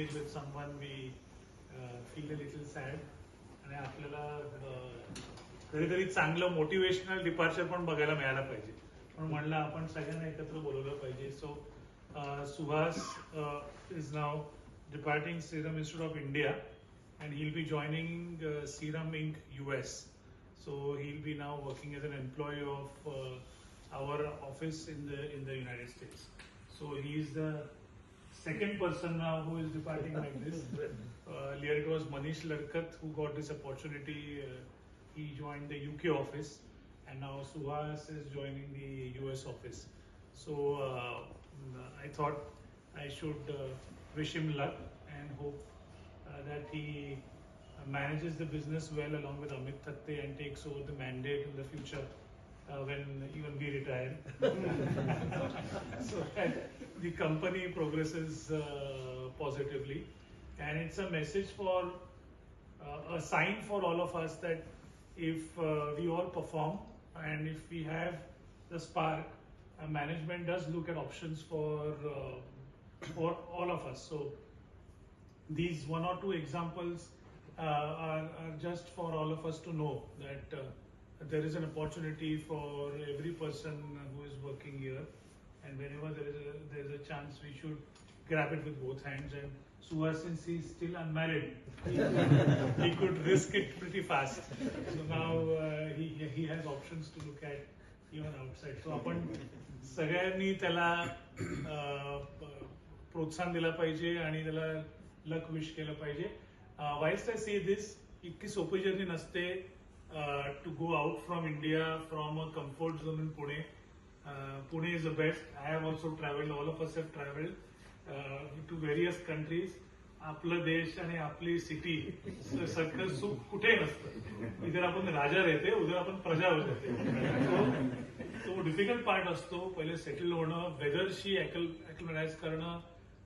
disengage with someone, we feel a little sad. आणि आपल्याला कधीतरी चांगलं मोटिवेशनल डिपार्चर पण बघायला मिळायला पाहिजे. पण म्हणलं आपण सगळ्यांना एकत्र बोलवलं पाहिजे. So Suhas is now departing Serum Institute of India, and he'll be joining Serum Inc. US. So he'll be now working as an employee of our office in the United States. So he is the second person now who is departing like this. Earlier it was Manish Larkat who got this opportunity. He joined the UK office, and now Suhas is joining the US office. So I thought I should wish him luck and hope that he manages the business well along with Amit Thatte and takes over the mandate in the future when even we retire. So that the company progresses positively. And it's a message for, a sign for all of us that if we all perform and if we have the spark, management does look at options for all of us. So these one or two examples are just for all of us to know that there is an opportunity for every person who is working here, and whenever there is a chance, we should grab it with both hands. And Suhas, since he's still unmarried, he could risk it pretty fast. So now he has options to look at even outside. So आपण सगळ्यांनी त्याला प्रोत्साहन दिलं पाहिजे आणि त्याला luck wish केलं पाहिजे. वाईस्ट आय से दिस, इतकी सोपी जर्नी नसते to go out from India, from a comfort zone in Pune. Pune is the best. I have also travelled, all of us have travelled to various countries. आपलं देश आणि आपली सिटी सारखं सुख कुठे नसतं. इधर आपण राजा रहते, उधर आपण प्रजा होते. तो डिफिकल्ट पार्ट असतो. पहिले सेटल होणं, वेदरशी ऍक्लिमटाईज करणं.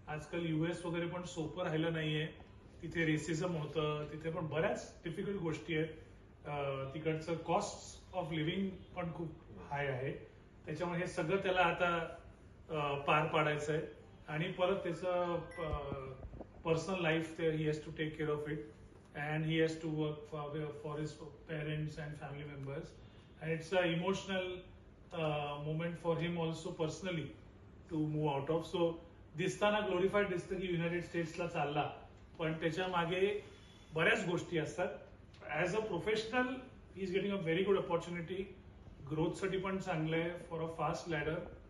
आजकाल US वगैरे पण सोपं राहिलं नाहीये. तिथे रेसिझम होतं, तिथे पण बऱ्याच डिफिकल्ट गोष्टी आहेत. तिकडचं कॉस्ट ऑफ लिव्हिंग पण खूप हाय आहे. त्याच्यामुळे हे सगळं त्याला आता पार पाडायचं आहे आणि परत त्याचं personal life he has to take care of it, and he has to work for his parents and family members. And it's a emotional moment for him also personally to move out of. सो दिसताना glorified दिसतं की United स्टेट्सला चालला, पण त्याच्या मागे बऱ्याच गोष्टी असतात. As a professional he is getting a very good opportunity. ग्रोथसाठी पण चांगलं आहे, फॉर अ फास्ट लॅडर.